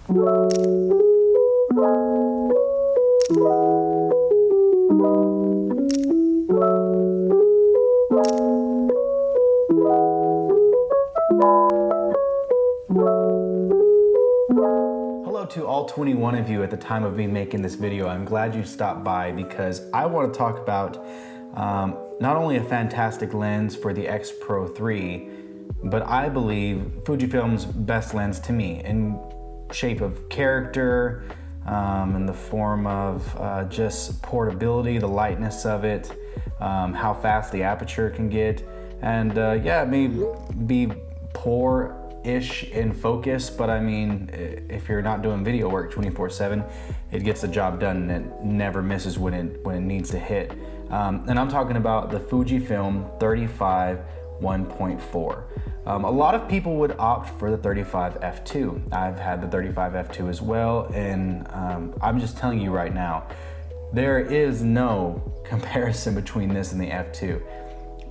Hello to all 21 of you at the time of me making this video. I'm glad you stopped by because I want to talk about not only a fantastic lens for the X Pro 3, but I believe Fujifilm's best lens to me in shape of character, in the form of just portability, the lightness of it, how fast the aperture can get, and yeah, it may be poor-ish in focus, but I mean, if you're not doing video work 24/7, it gets the job done and it never misses when it needs to hit. And I'm talking about the Fujifilm 35 1.4. A lot of people would opt for the 35 f2. I've had the 35 f2 as well, and I'm just telling you right now, there is no comparison between this and the f2.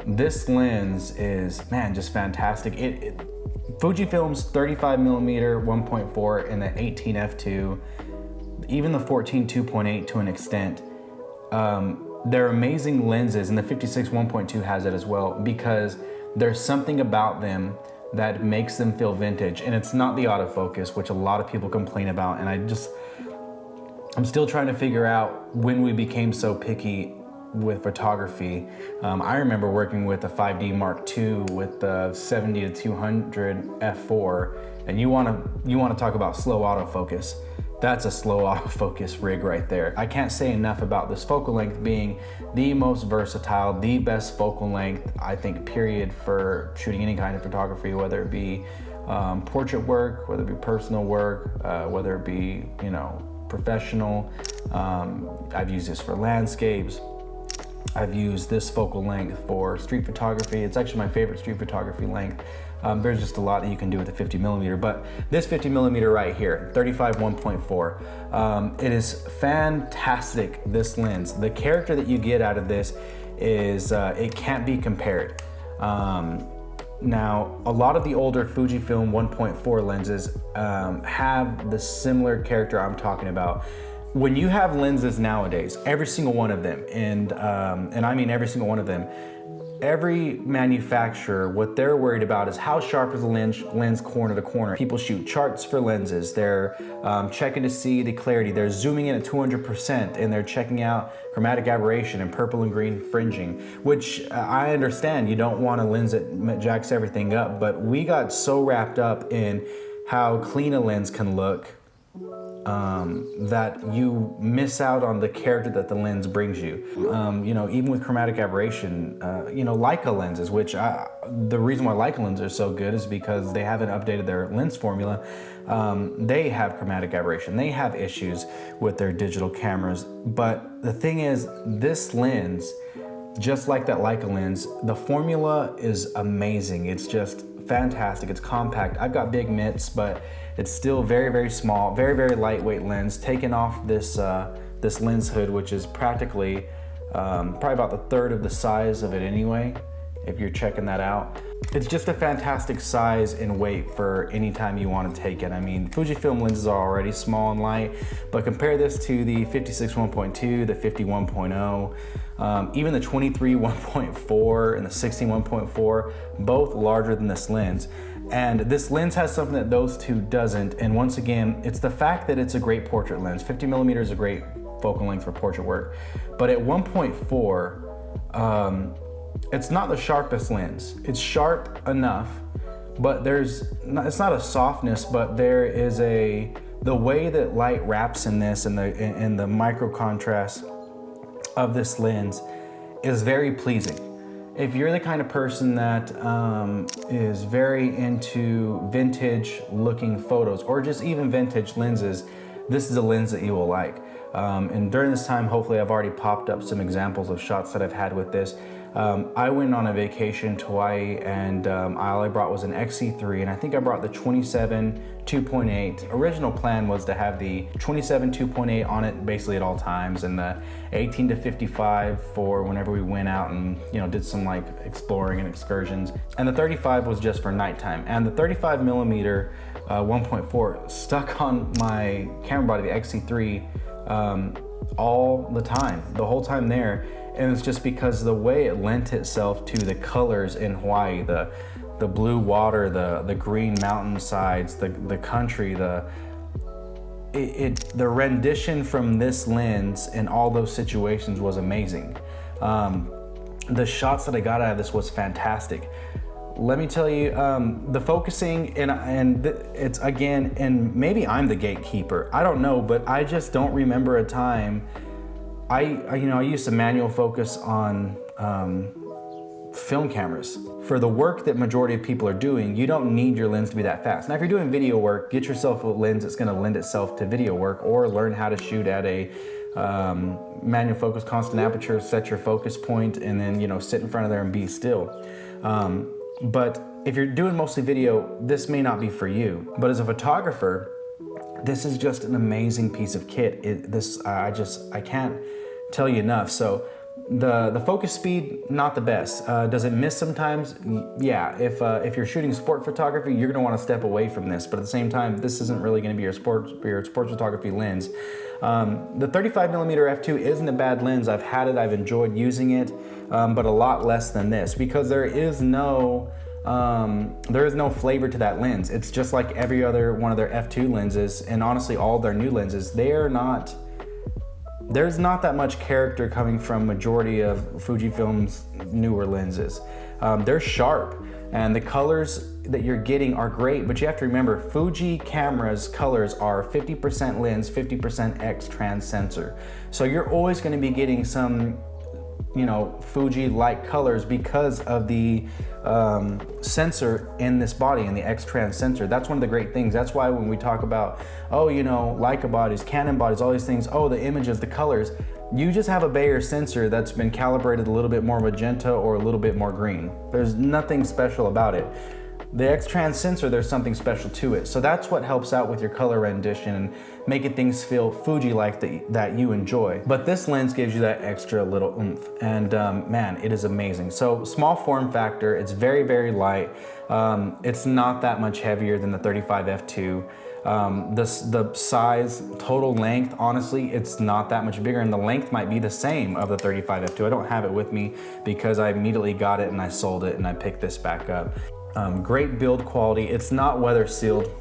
This lens is, man, just fantastic. Fujifilm's 35mm 1.4 and the 18 f2, even the 14 2.8 to an extent, they're amazing lenses, and the 56 1.2 has it as well, because there's something about them that makes them feel vintage, and it's not the autofocus, which a lot of people complain about, and I'm still trying to figure out when we became so picky with photography. I remember working with a 5D Mark II with the 70 to 200 f4, and you want to talk about slow autofocus. That's a slow autofocus rig right there. I can't say enough about this focal length being the most versatile, the best focal length, I think, period, for shooting any kind of photography, whether it be portrait work, whether it be personal work, whether it be, you know, professional. I've used this for landscapes. I've used this focal length for street photography. It's actually my favorite street photography length. There's just a lot that you can do with a 50mm, but this 50mm right here, 35 1.4, it is fantastic, this lens. The character that you get out of this is, it can't be compared. Now, a lot of the older Fujifilm 1.4 lenses have the similar character I'm talking about. When you have lenses nowadays, every single one of them, and I mean every single one of them, every manufacturer, what they're worried about is how sharp is the lens corner to corner. People shoot charts for lenses. They're checking to see the clarity. They're zooming in at 200%, and they're checking out chromatic aberration and purple and green fringing, which I understand. You don't want a lens that jacks everything up, but we got so wrapped up in how clean a lens can look that you miss out on the character that the lens brings you. You know, even with chromatic aberration, you know, Leica lenses, which the reason why Leica lenses are so good is because they haven't updated their lens formula. They have chromatic aberration. They have issues with their digital cameras. But the thing is, this lens, just like that Leica lens, the formula is amazing. It's just fantastic. It's compact. I've got big mitts, but it's still very, very small, very, very lightweight lens. Taking off this this lens hood, which is practically probably about the third of the size of it anyway, if you're checking that out. It's just a fantastic size and weight for any time you want to take it. I mean, Fujifilm lenses are already small and light, but compare this to the 56 1.2, the 50 1.0, even the 23 1.4 and the 16 1.4, both larger than this lens. And this lens has something that those two doesn't. And once again, it's the fact that it's a great portrait lens. 50mm is a great focal length for portrait work. But at 1.4, it's not the sharpest lens. It's sharp enough, but it's not a softness, but there is the way that light wraps in this and the micro contrast of this lens is very pleasing. If you're the kind of person that is very into vintage looking photos, or just even vintage lenses, this is a lens that you will like. And during this time, hopefully I've already popped up some examples of shots that I've had with this. I went on a vacation to Hawaii, and all I brought was an XC3, and I think I brought the 27 2.8. Original plan was to have the 27 2.8 on it basically at all times, and the 18 to 55 for whenever we went out and, you know, did some like exploring and excursions. And the 35 was just for nighttime. And the 35mm 1.4 stuck on my camera body, the XC3, all the time, the whole time there. And it's just because the way it lent itself to the colors in Hawaii, the blue water, the green mountainsides, the country, the rendition from this lens in all those situations was amazing. The shots that I got out of this was fantastic. Let me tell you, the focusing, it's again, and maybe I'm the gatekeeper, I don't know, but I just don't remember a time. I used to manual focus on film cameras. For the work that majority of people are doing, you don't need your lens to be that fast. Now, if you're doing video work, get yourself a lens that's gonna lend itself to video work, or learn how to shoot at a manual focus, constant aperture, set your focus point, and then sit in front of there and be still. But if you're doing mostly video, this may not be for you. But as a photographer, this is just an amazing piece of kit. I can't tell you enough. So the focus speed, not the best. Does it miss sometimes? Yeah, if you're shooting sport photography, you're gonna wanna step away from this. But at the same time, this isn't really gonna be your sports photography lens. The 35mm f2 isn't a bad lens. I've had it, I've enjoyed using it, but a lot less than this, because there is no flavor to that lens. It's just like every other one of their f2 lenses, and honestly all their new lenses. There's not that much character coming from majority of Fujifilm's newer lenses. They're sharp, and the colors that you're getting are great, but you have to remember, Fuji cameras colors are 50% lens, 50% X trans sensor. So you're always gonna be getting some Fuji-like colors because of the sensor in this body, in the X-trans sensor. That's one of the great things. That's why when we talk about, Leica bodies, Canon bodies, all these things, the images, the colors, you just have a Bayer sensor that's been calibrated a little bit more magenta or a little bit more green. There's nothing special about it. The X-trans sensor, there's something special to it. So that's what helps out with your color rendition and making things feel Fuji-like that you enjoy. But this lens gives you that extra little oomph, and man, it is amazing. So small form factor, it's very, very light. It's not that much heavier than the 35 f2. The size, total length, honestly, it's not that much bigger, and the length might be the same of the 35 f2. I don't have it with me because I immediately got it and I sold it and I picked this back up. Great build quality. It's not weather sealed,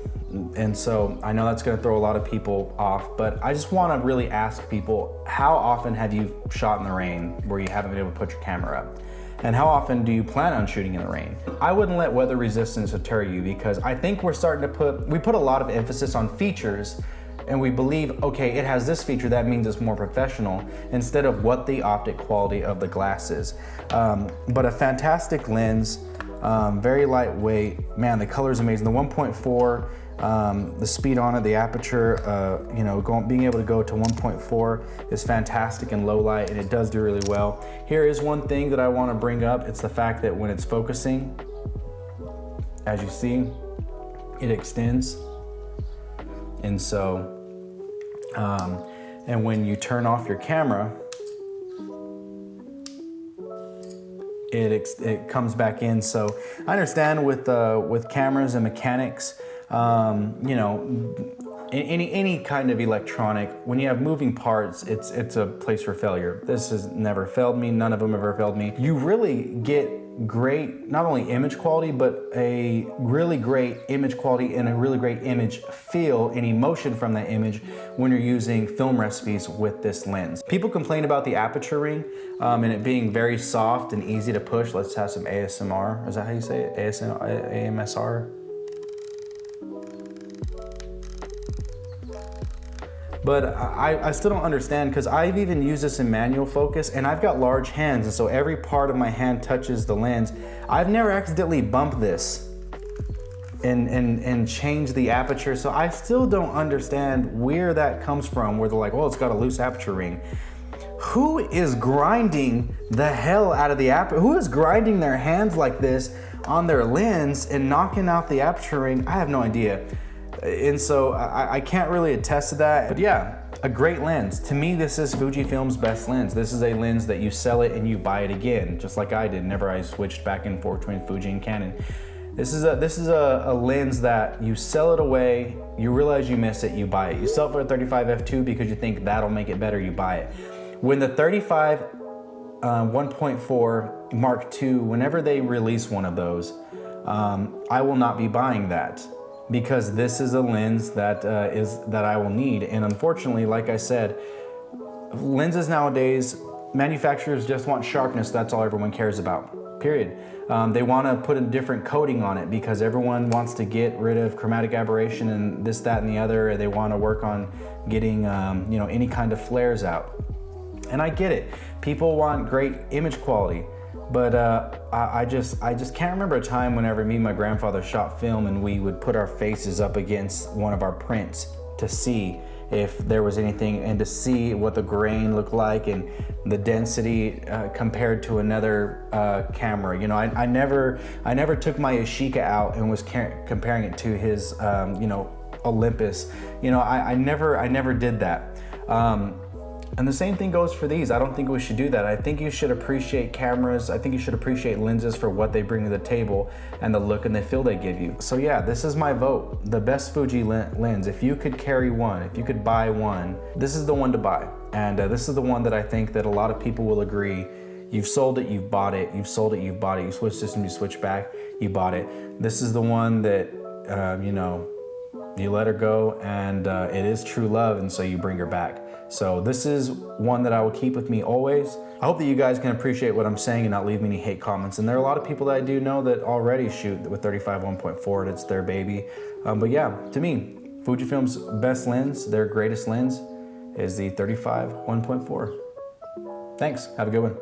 and so I know that's going to throw a lot of people off, but I just want to really ask people, how often have you shot in the rain where you haven't been able to put your camera up? And how often do you plan on shooting in the rain? I wouldn't let weather resistance deter you, because I think we're starting to put a lot of emphasis on features, and we believe, okay, it has this feature, that means it's more professional, instead of what the optic quality of the glass is. But a fantastic lens. Very lightweight, man, the color is amazing. The 1.4, the speed on it, the aperture, being able to go to 1.4 is fantastic in low light, and it does do really well. Here is one thing that I want to bring up. It's the fact that when it's focusing, as you see, it extends. And so, and when you turn off your camera, it comes back in. So I understand with cameras and mechanics, any kind of electronic, when you have moving parts, it's a place for failure. This has never failed me. None of them ever failed me. You really get great, not only image quality, but a really great image quality and a really great image feel and emotion from that image when you're using film recipes with this lens. People complain about the aperture ring and it being very soft and easy to push. Let's have some ASMR. Is that how you say it? AMSR? But I still don't understand, because I've even used this in manual focus, and I've got large hands, and so every part of my hand touches the lens. I've never accidentally bumped this and changed the aperture, so I still don't understand where that comes from, where they're like, well, it's got a loose aperture ring. Who is grinding the hell out of the aperture? Who is grinding their hands like this on their lens and knocking out the aperture ring? I have no idea. And so I can't really attest to that, but yeah, a great lens. To me, this is Fujifilm's best lens. This is a lens that you sell it and you buy it again, just like I did whenever I switched back and forth between Fuji and Canon. This is a lens that you sell it away, you realize you miss it, you buy it. You sell it for a 35 f2 because you think that'll make it better, you buy it. When the 35 1.4 Mark II, whenever they release one of those, I will not be buying that, because this is a lens that I will need. And unfortunately, like I said, lenses nowadays, manufacturers just want sharpness. That's all everyone cares about, period. They want to put a different coating on it because everyone wants to get rid of chromatic aberration and this, that, and the other. They want to work on getting you know, any kind of flares out. And I get it. People want great image quality. But I just can't remember a time whenever me and my grandfather shot film and we would put our faces up against one of our prints to see if there was anything and to see what the grain looked like and the density compared to another camera. You know, I never took my Yashica out and was comparing it to his you know, Olympus. You know, I never did that. And the same thing goes for these. I don't think we should do that. I think you should appreciate cameras. I think you should appreciate lenses for what they bring to the table and the look and the feel they give you. So yeah, this is my vote. The best Fuji lens. If you could carry one, if you could buy one, this is the one to buy. And this is the one that I think that a lot of people will agree. You've sold it, you've bought it. You've sold it, you've bought it. You switch system, you switch back, you bought it. This is the one that, you know, you let her go, and it is true love, and so you bring her back. So this is one that I will keep with me always. I hope that you guys can appreciate what I'm saying and not leave me any hate comments. And there are a lot of people that I do know that already shoot with 35 1.4 and it's their baby. But yeah, to me, Fujifilm's best lens, their greatest lens, is the 35 1.4. Thanks, have a good one.